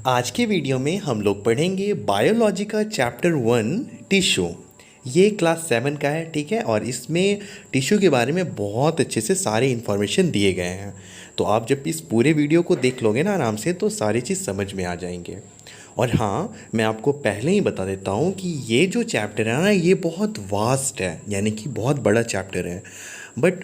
आज के वीडियो में हम लोग पढ़ेंगे बायोलॉजी का चैप्टर 1 टिश्यू। ये क्लास 7 का है, ठीक है। और इसमें टिश्यू के बारे में बहुत अच्छे से सारे इन्फॉर्मेशन दिए गए हैं। तो आप जब इस पूरे वीडियो को देख लोगे ना आराम से, तो सारी चीज़ समझ में आ जाएंगे। और हाँ, मैं आपको पहले ही बता देता हूँ कि ये जो चैप्टर है ना, ये बहुत वास्ट है, यानी कि बहुत बड़ा चैप्टर है। बट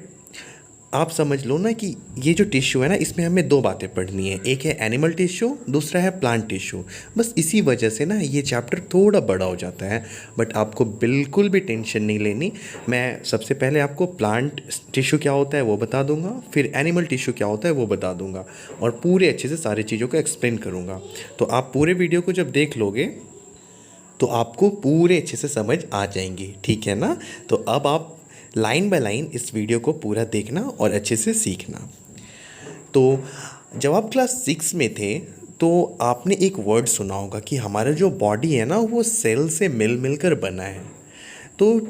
आप समझ लो ना कि ये जो टिश्यू है ना, इसमें हमें दो बातें पढ़नी है। एक है एनिमल टिश्यू, दूसरा है प्लांट टिश्यू। बस इसी वजह से ना ये चैप्टर थोड़ा बड़ा हो जाता है। बट आपको बिल्कुल भी टेंशन नहीं लेनी। मैं सबसे पहले आपको प्लांट टिश्यू क्या होता है वो बता दूंगा, फिर एनिमल टिश्यू क्या होता है वो बता दूंगा, और पूरे अच्छे से सारी चीज़ों को एक्सप्लेन करूँगा। तो आप पूरे वीडियो को जब देख लोगे तो आपको पूरे अच्छे से समझ आ जाएंगी, ठीक है ना। तो अब आप लाइन बाय लाइन इस वीडियो को पूरा देखना और अच्छे से सीखना। तो जब आप क्लास 6 में थे तो आपने एक वर्ड सुना होगा कि हमारा जो बॉडी है ना, वो सेल से मिल मिल कर बना है। तो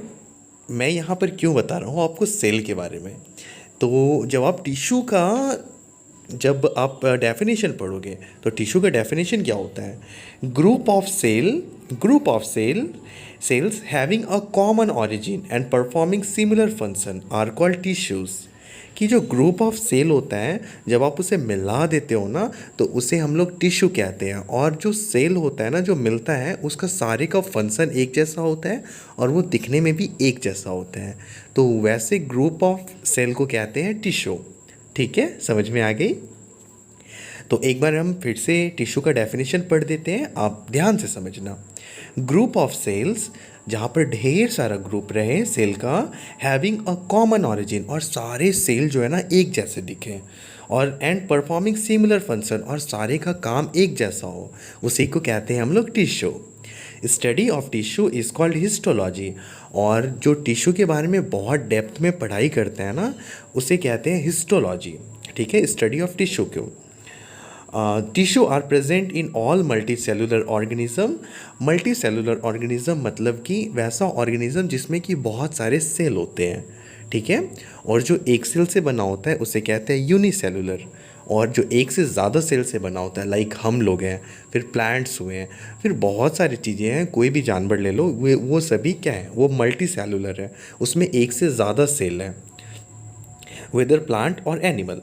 मैं यहाँ पर क्यों बता रहा हूँ आपको सेल के बारे में। तो जब आप टिश्यू का जब आप डेफिनेशन पढ़ोगे तो टिश्यू का डेफिनेशन क्या होता है? Group of cells having a common origin and performing similar function are called tissues. कि जो ग्रुप ऑफ सेल होता है, जब आप उसे मिला देते हो ना, तो उसे हम लोग टिश्यू कहते हैं। और जो सेल होता है ना, जो मिलता है, उसका सारे का फंक्शन एक जैसा होता है और वो दिखने में भी एक जैसा होता है। तो वैसे ग्रुप ऑफ सेल को कहते हैं टिश्यू। ठीक है, समझ में आ गई। तो एक बार हम फिर से टिश्यू का डेफिनेशन पढ़ देते हैं, आप ध्यान से समझना। ग्रुप ऑफ सेल्स, जहाँ पर ढेर सारा ग्रुप रहे सेल का, हैविंग अ कॉमन ऑरिजिन, और सारे सेल जो है ना एक जैसे दिखें, और एंड परफॉर्मिंग सिमिलर फंक्शन, और सारे का काम एक जैसा हो, उसी को कहते हैं हम लोग tissue. Study of tissue is called histology. और जो टिश्यू के बारे में बहुत डेप्थ में पढ़ाई करते हैं ना, उसे कहते हैं हिस्टोलॉजी। ठीक है, स्टडी ऑफ टिश्यू क्यों। Tissue are present in all multi cellular organism. Multi cellular organism मतलब कि वैसा ऑर्गेनिज्म जिसमें कि बहुत सारे सेल होते हैं, ठीक है। और जो एक सेल से बना होता है उसे कहते हैं यूनिसेलुलर। और जो एक से ज़्यादा सेल से बना होता है, लाइक हम लोग हैं, फिर प्लांट्स हुए हैं, फिर बहुत सारी चीज़ें हैं, कोई भी जानवर ले लो, वो सभी क्या है, वो मल्टी सेलुलर है, उसमें एक से ज़्यादा सेल है। whether plant or animal.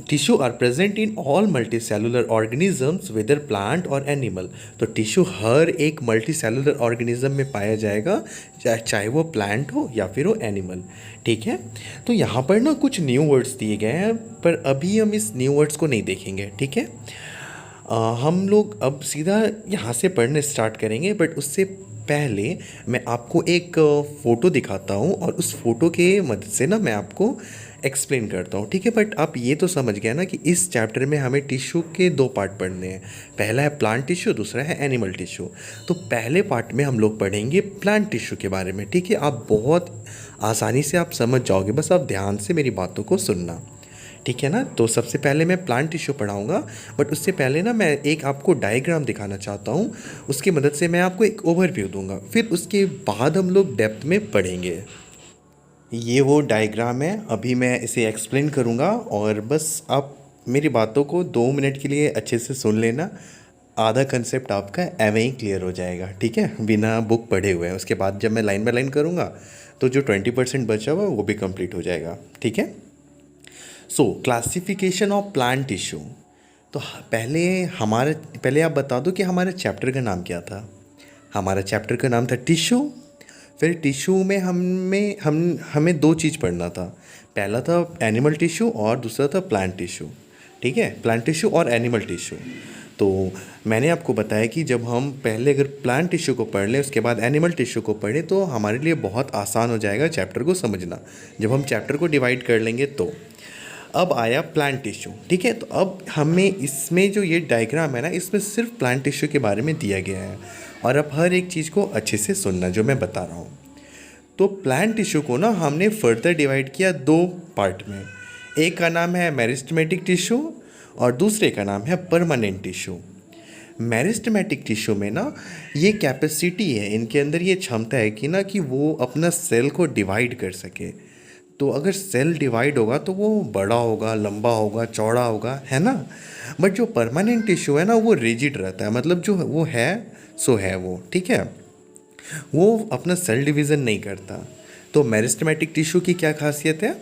Tissue are present in all multicellular organisms, whether plant or animal. तो टिश्यू हर एक मल्टीसेलुलर ऑर्गेनिज्म में पाया जाएगा, चाहे वो प्लांट हो या फिर वो एनिमल, ठीक है। तो यहाँ पर ना कुछ न्यू वर्ड्स दिए गए हैं, पर अभी हम इस न्यू वर्ड्स को नहीं देखेंगे, ठीक है। हम लोग अब सीधा यहाँ से पढ़ने स्टार्ट करेंगे, बट उससे पहले मैं आपको एक फ़ोटो दिखाता हूँ, और उस फोटो के मदद से ना मैं आपको एक्सप्लेन करता हूँ, ठीक है। बट आप ये तो समझ गया ना कि इस चैप्टर में हमें टिश्यू के दो पार्ट पढ़ने हैं। पहला है प्लांट टिश्यू, दूसरा है एनिमल टिश्यू। तो पहले पार्ट में हम लोग पढ़ेंगे प्लांट टिश्यू के बारे में, ठीक है। आप बहुत आसानी से आप समझ जाओगे, बस आप ध्यान से मेरी बातों को सुनना, ठीक है ना। तो सबसे पहले मैं प्लांट टिश्यू पढ़ाऊँगा, बट उससे पहले ना मैं एक आपको डायग्राम दिखाना चाहता हूँ। उसकी मदद से मैं आपको एक ओवरव्यू दूंगा, फिर उसके बाद हम लोग डेप्थ में पढ़ेंगे। ये वो डायग्राम है, अभी मैं इसे एक्सप्लेन करूँगा, और बस आप मेरी बातों को 2 मिनट के लिए अच्छे से सुन लेना। आधा कंसेप्ट आपका एवं ही क्लियर हो जाएगा, ठीक है, बिना बुक पढ़े हुए। उसके बाद जब मैं लाइन बाय लाइन करूँगा तो जो 20% बचा हुआ वो भी कंप्लीट हो जाएगा, ठीक है। सो क्लासिफिकेशन ऑफ प्लांट टिश्यू। तो पहले आप बता दो कि हमारे चैप्टर का नाम क्या था। हमारा चैप्टर का नाम था टिश्यू। फिर टिश्यू में हमें दो चीज़ पढ़ना था। पहला था एनिमल टिश्यू और दूसरा था प्लांट टिश्यू, ठीक है, प्लांट टिश्यू और एनिमल टिश्यू। तो मैंने आपको बताया कि जब हम पहले अगर प्लांट टिश्यू को पढ़ लें, उसके बाद एनिमल टिश्यू को पढ़ें, तो हमारे लिए बहुत आसान हो जाएगा चैप्टर को समझना, जब हम चैप्टर को डिवाइड कर लेंगे तो। अब आया प्लांट टिश्यू, ठीक है। तो अब हमें इसमें जो ये डायग्राम है ना, इसमें सिर्फ प्लांट टिश्यू के बारे में दिया गया है, और अब हर एक चीज़ को अच्छे से सुनना जो मैं बता रहा हूँ। तो प्लांट टिश्यू को ना हमने फर्दर डिवाइड किया दो पार्ट में। एक का नाम है मेरिस्टेमेटिक टिश्यू और दूसरे का नाम है परमानेंट टिश्यू। मेरिस्टेमेटिक टिश्यू में ना ये कैपेसिटी है, इनके अंदर ये क्षमता है कि ना कि वो अपना सेल को डिवाइड कर सके। तो अगर सेल डिवाइड होगा तो वो बड़ा होगा, लंबा होगा, चौड़ा होगा, है ना। बट जो परमानेंट टिश्यू है ना वो रिजिड रहता है, मतलब जो वो है सो है वो, ठीक है। वो अपना सेल डिवीज़न नहीं करता। तो मेरिस्टेमेटिक टिश्यू की क्या खासियत है?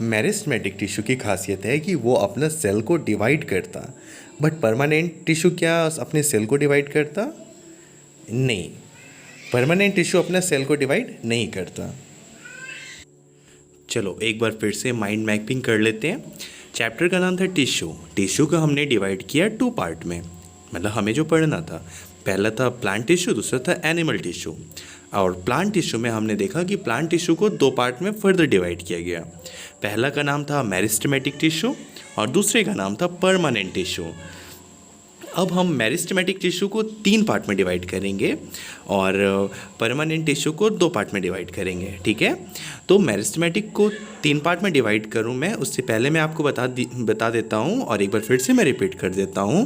मेरिस्टेमेटिक टिश्यू की खासियत है कि वो अपना सेल को डिवाइड करता। बट परमानेंट टिश्यू क्या अपने सेल को डिवाइड करता? नहीं, परमानेंट टिश्यू अपना सेल को डिवाइड नहीं करता। चलो एक बार फिर से माइंड मैपिंग कर लेते हैं। चैप्टर का नाम था टिश्यू। टिश्यू को हमने डिवाइड किया 2 पार्ट में, मतलब हमें जो पढ़ना था, पहला था प्लांट टिश्यू, दूसरा था एनिमल टिश्यू। और प्लांट टिश्यू में हमने देखा कि प्लांट टिश्यू को 2 पार्ट में फर्दर डिवाइड किया गया। पहला का नाम था मेरिस्टेमेटिक टिश्यू और दूसरे का नाम था परमानेंट टिश्यू। अब हम मेरिस्टेमेटिक टिश्यू को 3 पार्ट में डिवाइड करेंगे और परमानेंट टिश्यू को 2 पार्ट में डिवाइड करेंगे, ठीक है। तो मेरिस्टेमेटिक को 3 पार्ट में डिवाइड करूं मैं, उससे पहले मैं आपको बता देता हूं और एक बार फिर से मैं रिपीट कर देता हूं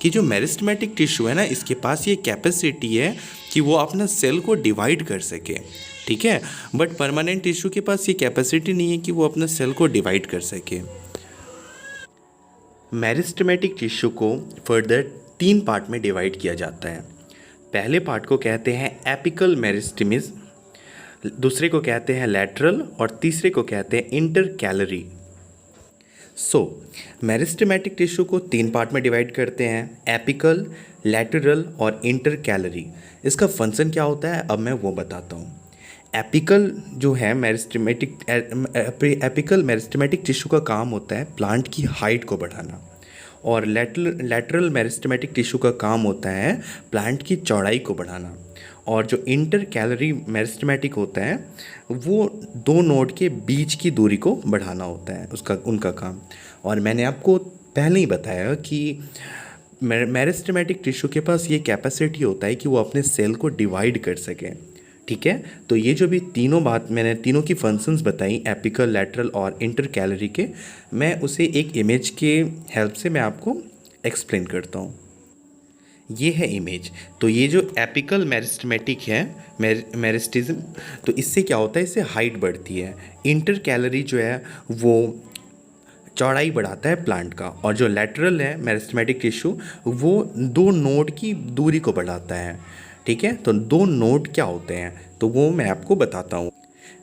कि जो मेरिस्टेमेटिक टिश्यू है ना, इसके पास ये कैपेसिटी है कि वो अपना सेल को डिवाइड कर सके, ठीक है। बट परमानेंट टिश्यू के पास ये कैपेसिटी नहीं है कि वो अपना सेल को डिवाइड कर सके। मेरिस्टेमेटिक टिश्यू को फर्दर 3 पार्ट में डिवाइड किया जाता है। पहले पार्ट को कहते हैं एपिकल मेरिस्टेमिस, दूसरे को कहते हैं लैटरल और तीसरे को कहते हैं इंटरकैलरी। मेरिस्टेमेटिक टिश्यू को 3 पार्ट में डिवाइड करते हैं, एपिकल, लैटरल और इंटरकैलरी। इसका फंक्शन क्या होता है अब मैं वो बताता हूँ। एपिकल जो है एपिकल मेरिस्टेमेटिक टिश्यू का काम होता है प्लांट की हाइट को बढ़ाना, और लैटरल मेरिस्टेमेटिक टिश्यू का काम होता है प्लांट की चौड़ाई को बढ़ाना, और जो इंटर कैलरी मेरिस्टेमेटिक होता है वो 2 नोड के बीच की दूरी को बढ़ाना होता है उनका काम। और मैंने आपको पहले ही बताया कि मेरिस्टेमेटिक टिश्यू के पास ये कैपेसिटी होता है कि वो अपने सेल को डिवाइड कर सके, ठीक है। तो ये जो भी तीनों बात मैंने तीनों की फंक्शंस बताई, एपिकल, लैटरल और इंटर कैलरी के, मैं उसे एक इमेज के हेल्प से मैं आपको एक्सप्लेन करता हूँ। ये है इमेज। तो ये जो एपिकल मेरिस्टेमेटिक है, मेरिस्टिज्म, तो इससे क्या होता है, इससे हाइट बढ़ती है। इंटर कैलरी जो है वो चौड़ाई बढ़ाता है प्लांट का, और जो लैटरल है मेरिस्टेमेटिक टिश्यू वो 2 नोड की दूरी को बढ़ाता है, ठीक है। तो 2 नोड क्या होते हैं तो वो मैं आपको बताता हूँ।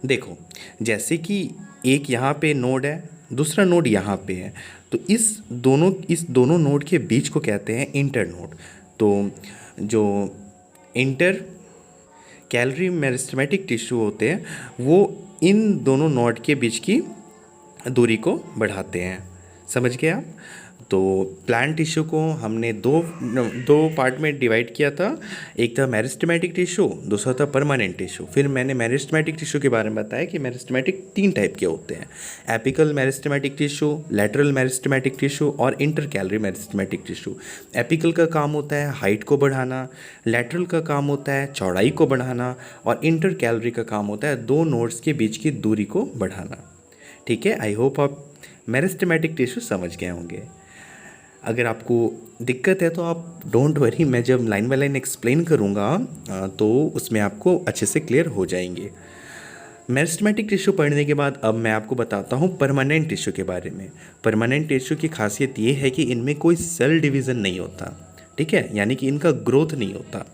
देखो, जैसे कि एक यहाँ पे नोड है, दूसरा नोड यहाँ पे है, तो इस दोनों नोड के बीच को कहते हैं इंटर नोड। तो जो इंटर कैलरी मेरिस्टेमेटिक टिश्यू होते हैं वो इन दोनों नोड के बीच की दूरी को बढ़ाते हैं, समझ गए आप। तो प्लांट टिश्यू को हमने दो पार्ट में डिवाइड किया था, एक था मेरिस्टेमेटिक टिश्यू, दूसरा था परमानेंट टिश्यू। फिर मैंने मेरिस्टेमेटिक टिश्यू के बारे में बताया कि मेरिस्टेमेटिक 3 टाइप के होते हैं, apical meristematic tissue, lateral meristematic tissue और इंटरकैलरी मेरिस्टेमेटिक टिश्यू। एपिकल का काम होता है हाइट को बढ़ाना, लैटरल का काम होता है चौड़ाई को बढ़ाना, और इंटरकैलरी का काम होता है 2 नोड्स के बीच की दूरी को बढ़ाना, ठीक है। आई होप आप मेरिस्टेमेटिक टिश्यू समझ गए होंगे। अगर आपको दिक्कत है तो आप डोंट वरी, मैं जब लाइन बाय लाइन एक्सप्लेन करूँगा तो उसमें आपको अच्छे से क्लियर हो जाएंगे। मेरिस्टेमेटिक टिश्यू पढ़ने के बाद अब मैं आपको बताता हूँ परमानेंट टिश्यू के बारे में। परमानेंट टिश्यू की खासियत ये है कि इनमें कोई सेल डिवीज़न नहीं होता, ठीक है, यानी कि इनका ग्रोथ नहीं होता।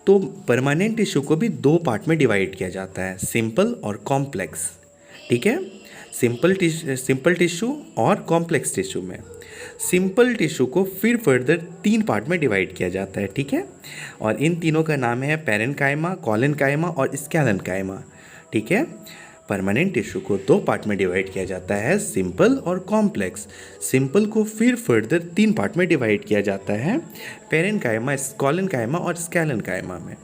तो परमानेंट टिश्यू को भी 2 पार्ट में डिवाइड किया जाता है, सिंपल और कॉम्प्लेक्स, ठीक है। सिंपल टिश्यू और कॉम्प्लेक्स टिश्यू में सिंपल टिश्यू को फिर फर्दर 3 पार्ट में डिवाइड किया जाता है, ठीक है। और इन तीनों का नाम है पैरेन्काइमा, कोलेन्काइमा और स्कैलेन्काइमा, ठीक है। परमानेंट टिश्यू को 2 पार्ट में डिवाइड किया जाता है, सिंपल और कॉम्प्लेक्स। सिंपल को फिर फर्दर 3 पार्ट में डिवाइड किया जाता है, पैरेन्काइमा, कोलेन्काइमा और स्कैलेन्काइमा में।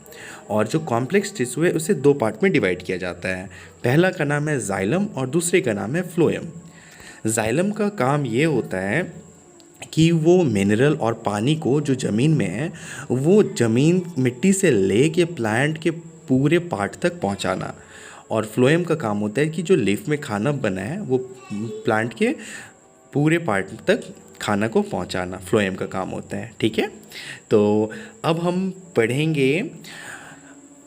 और जो कॉम्प्लेक्स टिश्यू है उसे 2 पार्ट में डिवाइड किया जाता है, पहला का नाम है जाइलम और दूसरे का नाम है फ्लोएम। जाइलम का काम ये होता है कि वो मिनरल और पानी को जो ज़मीन में है वो ज़मीन मिट्टी से ले के प्लांट के पूरे पार्ट तक पहुंचाना, और फ्लोएम का काम होता है कि जो लीफ में खाना बना है वो प्लांट के पूरे पार्ट तक खाना को पहुंचाना फ्लोएम का काम होता है, ठीक है। तो अब हम पढ़ेंगे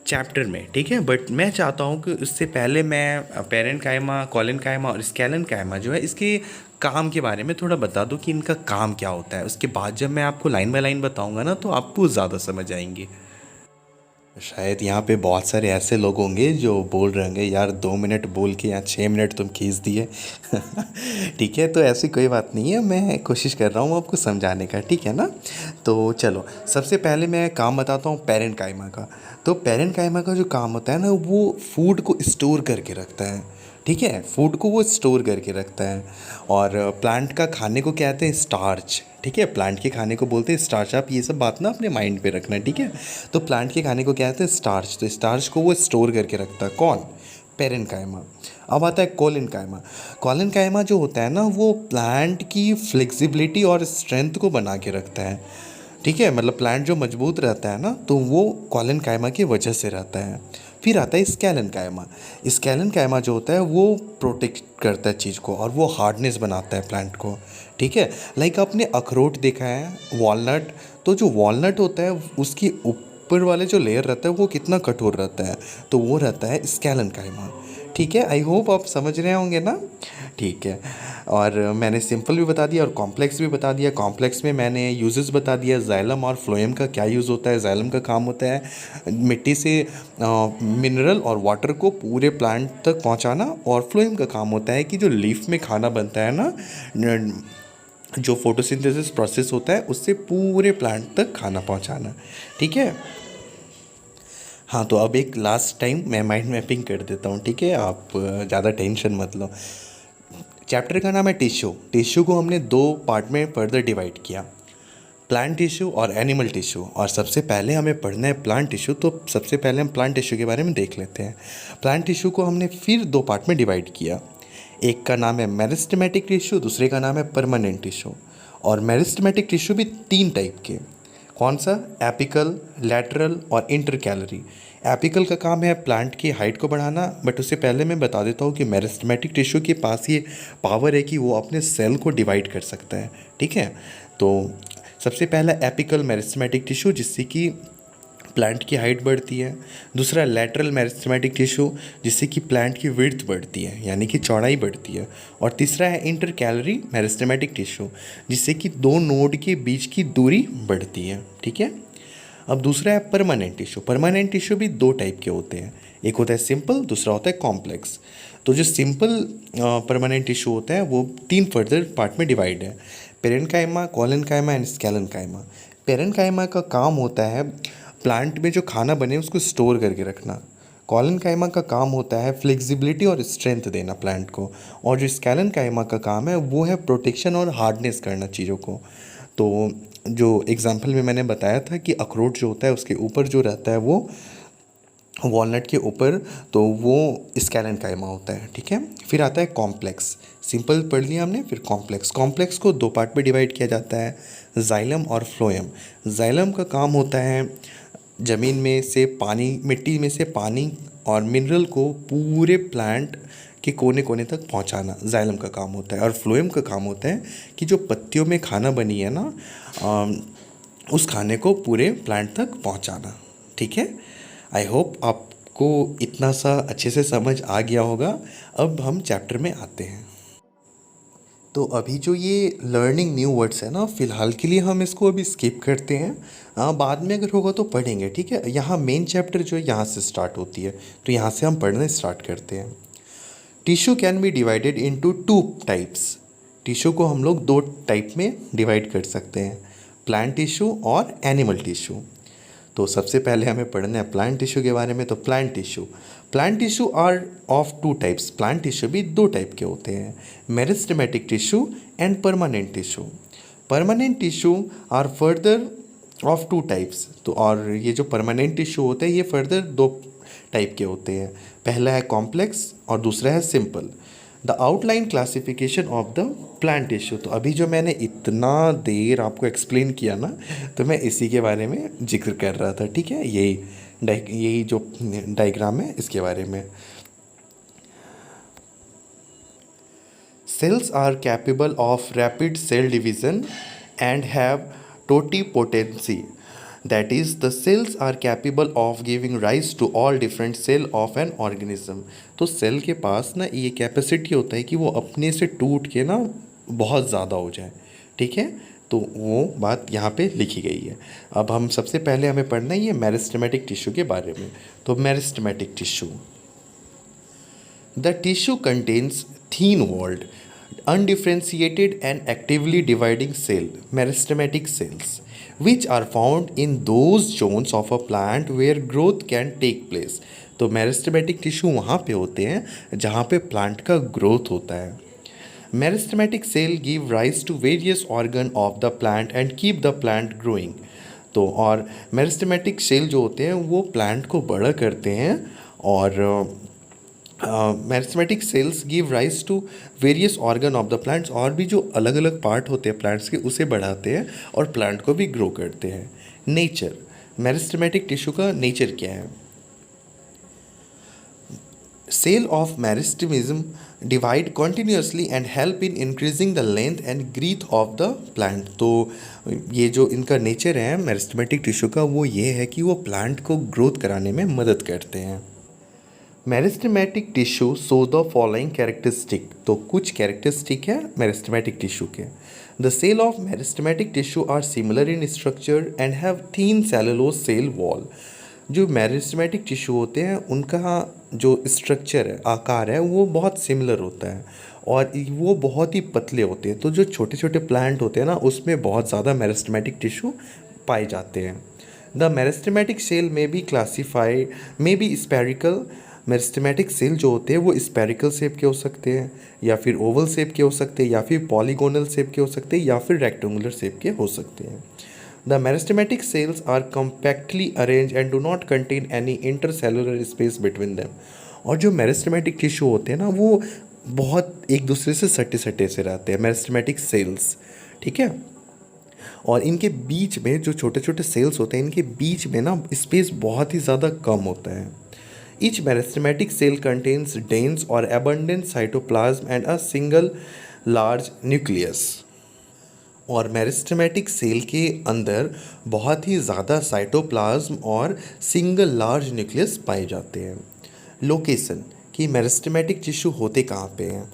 चैप्टर में, ठीक है। बट मैं चाहता हूँ कि उससे पहले मैं पेरेंट कायमा, कॉलन कायमा और स्कैलन कायमा जो है इसके काम के बारे में थोड़ा बता दूँ कि इनका काम क्या होता है। उसके बाद जब मैं आपको लाइन बाय लाइन बताऊँगा ना तो आपको ज़्यादा समझ आएंगे। शायद यहाँ पे बहुत सारे ऐसे लोग होंगे जो बोल रहे होंगे यार 2 मिनट बोल के यहाँ 6 मिनट तुम खींच दिए। ठीक है, तो ऐसी कोई बात नहीं है, मैं कोशिश कर रहा हूँ आपको समझाने का, ठीक है ना। तो चलो, सबसे पहले मैं काम बताता हूँ पेरेंट काइमा का। तो पेरेंट काइमा का जो काम होता है ना, वो फूड को स्टोर करके रखता है, ठीक है। फूड को वो स्टोर करके रखता है। और प्लांट का खाने को कहते हैं स्टार्च, ठीक है। प्लांट के खाने को बोलते हैं स्टार्च। आप ये सब बात ना अपने माइंड पे रखना, ठीक है। तो प्लांट के खाने को कहते हैं स्टार्च। तो स्टार्च को वो स्टोर करके रखता है कौन? पेरेंट कायमा। अब आता है कोलिन कायमा। कोलिन कायमा जो होता है ना, वो प्लांट की फ्लेक्सिबिलिटी और स्ट्रेंथ को बना के रखता है, ठीक है। मतलब प्लांट जो मजबूत रहता है ना, तो वो कॉलन कायमा की वजह से रहता है। फिर आता है स्कैलन कायमा। स्कैलन कायमा जो होता है वो प्रोटेक्ट करता है चीज़ को, और वो हार्डनेस बनाता है प्लांट को, ठीक है। लाइक आपने अखरोट देखा है, वॉलनट। तो जो वॉलनट होता है उसकी ऊपर वाले जो लेयर रहता है वो कितना कठोर रहता है, तो वो रहता है स्कैलन कायमा, ठीक है। आई होप आप समझ रहे होंगे ना, ठीक है। और मैंने सिंपल भी बता दिया और कॉम्प्लेक्स भी बता दिया। कॉम्प्लेक्स में मैंने यूजेस बता दिया, जाइलम और फ्लोएम का क्या यूज़ होता है। जाइलम का काम होता है मिट्टी से मिनरल और वाटर को पूरे प्लांट तक पहुंचाना, और फ्लोएम का काम होता है कि जो लीफ में खाना बनता है ना, जो फोटोसिंथेसिस प्रोसेस होता है उससे पूरे प्लांट तक खाना पहुंचाना, ठीक है। हाँ, तो अब एक लास्ट टाइम मैं माइंड मैपिंग कर देता हूँ, ठीक है। आप ज़्यादा टेंशन मत लो। चैप्टर का नाम है टिश्यू। टिश्यू को हमने 2 पार्ट में फर्दर डिवाइड किया, प्लांट टिश्यू और एनिमल टिश्यू। और सबसे पहले हमें पढ़ना है प्लांट टिश्यू, तो सबसे पहले हम प्लांट टिश्यू के बारे में देख लेते हैं। प्लांट टिश्यू को हमने फिर 2 पार्ट में डिवाइड किया। एक का नाम है मेरिस्टेमेटिक टिश्यू, दूसरे का नाम है परमानेंट टिश्यू। और मेरिस्टेमेटिक टिश्यू भी 3 टाइप के। कौन सा? एपिकल, लैटरल और इंटरकैलरी। एपिकल का काम है प्लांट की हाइट को बढ़ाना, बट उससे पहले मैं बता देता हूँ कि मेरिस्टेमेटिक टिश्यू के पास ये पावर है कि वो अपने सेल को डिवाइड कर सकता है, ठीक है। तो सबसे पहला एपिकल मेरिस्टेमेटिक टिश्यू, जिससे कि प्लांट की हाइट बढ़ती है। दूसरा लैटरल मेरिस्टेमेटिक टिश्यू, जिससे कि प्लांट की विड्थ बढ़ती है, यानी कि चौड़ाई बढ़ती है। और तीसरा है इंटर कैलरी मेरिस्टेमेटिक टिश्यू, जिससे कि 2 नोड के बीच की दूरी बढ़ती है, ठीक है। अब दूसरा है परमानेंट टिश्यू। परमानेंट टिश्यू भी 2 टाइप के होते हैं, एक होता है सिंपल, दूसरा होता है कॉम्प्लेक्स। तो जो सिंपल परमानेंट टिश्यू होता है वो 3 फर्दर पार्ट में डिवाइड है, पेरेन्काइमा, कोलेनकाइमा एंड स्केलेनकाइमा। पेरेन्काइमा का काम होता है प्लांट में जो खाना बने उसको स्टोर करके रखना। कोलेनकाइमा का काम होता है फ्लेक्सिबिलिटी और स्ट्रेंथ देना प्लांट को। और जो स्केलेनकाइमा का काम है वो है प्रोटेक्शन और हार्डनेस करना चीज़ों को। तो जो एग्जाम्पल में मैंने बताया था कि अखरोट जो होता है उसके ऊपर जो रहता है वो वॉलनट के ऊपर, तो वो स्केलेनकाइमा होता है, ठीक है। फिर आता है कॉम्प्लेक्स। सिंपल पढ़ लिया हमने, फिर कॉम्प्लेक्स। कॉम्प्लेक्स को 2 पार्ट में डिवाइड किया जाता है, जाइलम और फ्लोएम। जाइलम का काम होता है ज़मीन में से पानी, मिट्टी में से पानी और मिनरल को पूरे प्लांट के कोने कोने तक पहुंचाना, जाइलम का काम होता है। और फ्लोएम का काम होता है कि जो पत्तियों में खाना बनी है ना, उस खाने को पूरे प्लांट तक पहुंचाना, ठीक है। आई होप आपको इतना सा अच्छे से समझ आ गया होगा। अब हम चैप्टर में आते हैं। तो अभी जो ये लर्निंग न्यू वर्ड्स है ना, फ़िलहाल के लिए हम इसको अभी स्किप करते हैं। हाँ, बाद में अगर होगा तो पढ़ेंगे, ठीक है। यहाँ मेन चैप्टर जो है यहाँ से स्टार्ट होती है, तो यहाँ से हम पढ़ने स्टार्ट करते हैं। Tissue can be divided into 2 types. Tissue को हम लोग 2 टाइप में डिवाइड कर सकते हैं, प्लांट टिश्यू और एनिमल टिश्यू। तो सबसे पहले हमें पढ़ना है प्लांट टिश्यू के बारे में। तो plant tissue are of 2 types. Plant tissue भी 2 टाइप के होते हैं, meristematic tissue and permanent tissue. Permanent tissue are further of 2 types. तो और ये जो परमानेंट टिश्यू होते हैं ये फर्दर 2 टाइप के होते हैं, पहला है कॉम्प्लेक्स और दूसरा है simple. The outline classification of the plant tissue. तो अभी जो मैंने इतना देर आपको एक्सप्लेन किया ना, तो मैं इसी के बारे में जिक्र कर रहा था, ठीक है। यही जो डायग्राम है इसके बारे में। Cells are capable of rapid cell division and have totipotency. That is the cells are capable of giving rise to all different cell of an organism. तो सेल के पास ना ये कैपेसिटी होता है कि वो अपने से टूट के ना बहुत ज़्यादा हो जाए, ठीक है। तो वो बात यहाँ पे लिखी गई है। अब हम सबसे पहले हमें पढ़ना ही है मेरिस्टेमेटिक टिश्यू के बारे में। तो meristematic tissue, the tissue contains thin-walled, undifferentiated and actively dividing cell, meristematic cells, which are found in those zones of a plant where growth can take place. तो मेरिस्टेमेटिक टिश्यू वहाँ पे होते हैं जहाँ पे प्लांट का ग्रोथ होता है। Meristematic cell give rise to various organ of the plant and keep the plant growing. तो और मेरिस्टेमेटिक सेल जो होते हैं वो प्लांट को बड़ा करते हैं और meristematic cells give rise to various organ of the plants, और भी जो अलग अलग पार्ट होते हैं प्लांट्स के उसे बढ़ाते हैं और प्लांट को भी ग्रो करते हैं। नेचर, मेरिस्टेमेटिक टिश्यू का नेचर क्या है? Cell of meristemism divide continuously and help in increasing the length and girth of the plant. तो ये जो इनका नेचर है मेरिस्टेमेटिक टिश्यू का वो ये है कि वो प्लांट को ग्रोथ कराने में मदद करते हैं। Meristematic tissue show the following characteristic. तो कुछ कैरेक्टरिस्टिक है मेरिस्टेमेटिक टिश्यू के। The cell of meristematic tissue are similar in structure and have thin cellulose cell wall. जो मेरिस्टेमेटिक टिश्यू होते हैं उनका जो स्ट्रक्चर है, आकार है, वो बहुत सिमिलर होता है और वो बहुत ही पतले होते हैं। तो जो छोटे छोटे प्लांट होते हैं ना उसमें बहुत ज़्यादा मेरिस्टेमेटिक टिश्यू पाए जाते हैं। The meristematic cell may be classified may be spherical. Meristematic cell जो होते हैं वो स्पेरिकल शेप के हो सकते हैं या फिर ओवल शेप के हो सकते हैं या फिर पॉलीगोनल शेप के हो सकते हैं या फिर रेक्टेंगुलर शेप के हो सकते हैं। The meristematic cells are compactly arrange and do not contain any intercellular space between them. और जो मेरिस्टेमेटिक टिश्यू होते हैं ना वो बहुत एक दूसरे से सटे सटे से रहते हैं, मेरिस्टेमेटिक सेल्स, ठीक है। और इनके बीच में जो छोटे छोटे सेल्स होते हैं इनके बीच में ना स्पेस बहुत ही ज़्यादा कम होता है। Each meristematic cell contains dense or abundant cytoplasm and a single large nucleus। और मेरिस्टेमेटिक सेल के अंदर बहुत ही ज़्यादा साइटोप्लाज्म और सिंगल लार्ज न्यूक्लियस पाए जाते हैं। लोकेशन कि मेरिस्टेमेटिक टिश्यू होते कहाँ पे हैं?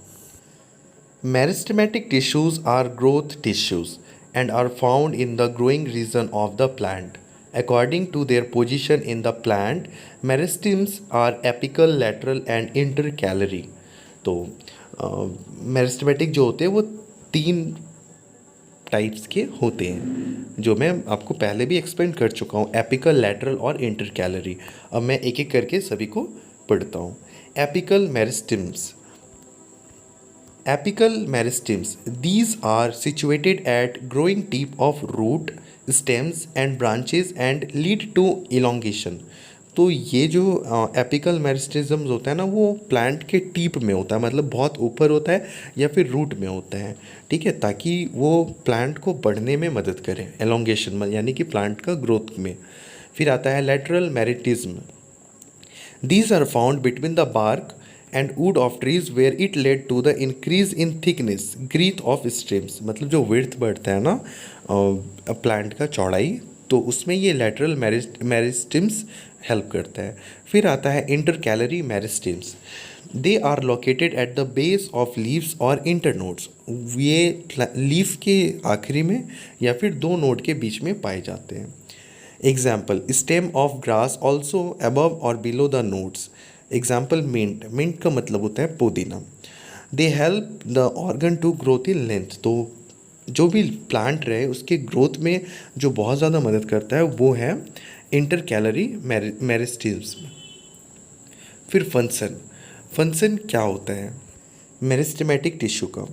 Meristematic tissues are growth tissues and are found in the growing region of the plant. According to their position in the plant, meristems are apical, lateral and intercalary। तो meristematic जो होते हैं वो 3 types के होते हैं जो मैं आपको पहले भी एक्सप्लेन कर चुका हूँ, एपिकल, लैटरल और इंटरकैलरी। अब मैं एक एक करके सभी को पढ़ता हूँ। Apical meristems. Apical meristems, these are situated at growing tip of root, stems and branches and lead to elongation। तो ये जो एपिकल मेरिस्टेम्स होता है ना वो प्लांट के टीप में होता है, मतलब बहुत ऊपर होता है या फिर रूट में होता है, ठीक है, ताकि वो प्लांट को बढ़ने में मदद करे, एलोंगेशन में, यानी कि प्लांट का ग्रोथ में। फिर आता है lateral meristem. These are found between the bark and wood of trees where it led to the increase in thickness, growth of stems। मतलब जो विड्थ बढ़ता है ना प्लांट का चौड़ाई, तो उसमें ये लेटरल मेरिस्टेम्स हेल्प करता है। फिर आता है intercalary meristems. They are located at the base of leaves और इंटरनोड्स। ये लीफ के आखिरी में या फिर 2 नोड के बीच में पाए जाते हैं। Example stem of grass also above और below the nodes. Example mint. Mint का मतलब होता है पुदीना। They help the organ to growth in length. तो जो भी प्लांट रहे उसके ग्रोथ में जो बहुत ज़्यादा मदद करता है वो है इंटरकैलरी मेरिस्टेम्स। फिर फंक्शन। फंक्शन क्या होता है मेरिस्टेमेटिक टिश्यू का?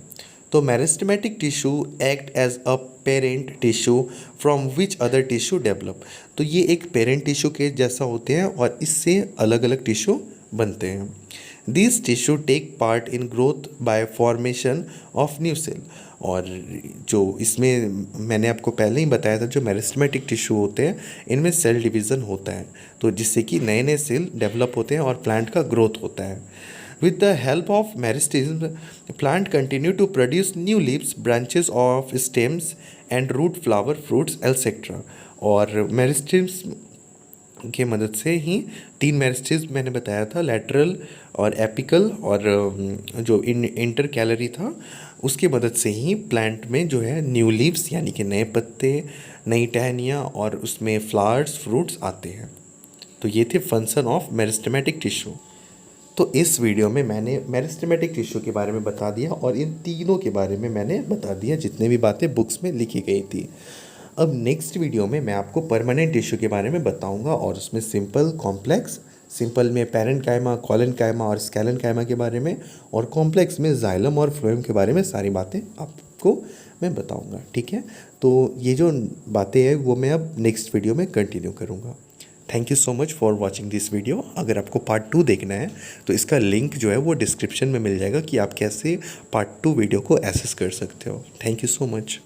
तो meristematic tissue act as a parent tissue from which other tissue develop. तो ये एक पेरेंट टिश्यू के जैसा होते हैं और इससे अलग अलग टिश्यू बनते हैं। This tissue take part in growth by formation of new cell. और जो इसमें मैंने आपको पहले ही बताया था जो मेरिस्टेमेटिक टिश्यू होते हैं इनमें सेल डिवीज़न होता है, तो जिससे कि नए नए सेल डेवलप होते हैं और प्लांट का ग्रोथ होता है। With the help of meristem, plant continue to produce new leaves, branches of stems and root, flower, fruits, etc. और मेरिस्टम्स की मदद से ही 3 मेरिस्टम्स मैंने बताया था, लेटरल और एपिकल और जो इंटर कैलरी था, उसकी मदद से ही प्लांट में जो है न्यू लीव्स यानी कि नए पत्ते, नई टहनियाँ और उसमें फ्लावर्स, फ्रूट्स आते हैं। तो ये थे फंक्शन ऑफ मेरिस्टेमेटिक टिश्यू। तो इस वीडियो में मैंने मेरिस्टेमेटिक टिश्यू के बारे में बता दिया और इन तीनों के बारे में मैंने बता दिया जितने भी बातें बुक्स में लिखी गई थी। अब नेक्स्ट वीडियो में मैं आपको परमानेंट टिश्यू के बारे में बताऊंगा और उसमें सिंपल, कॉम्प्लेक्स, सिंपल में पैरेन्काइमा, कोलेनकाइमा और स्केलेनकाइमा के बारे में, और कॉम्प्लेक्स में जाइलम और फ्लोएम के बारे में सारी बातें आपको मैं बताऊंगा। ठीक है, तो ये जो बातें हैं वो मैं अब नेक्स्ट वीडियो में कंटिन्यू करूँगा। Thank you so much for watching this video. अगर आपको पार्ट 2 देखना है तो इसका लिंक जो है वो डिस्क्रिप्शन में मिल जाएगा कि आप कैसे पार्ट 2 वीडियो को एक्सेस कर सकते हो। Thank you so much.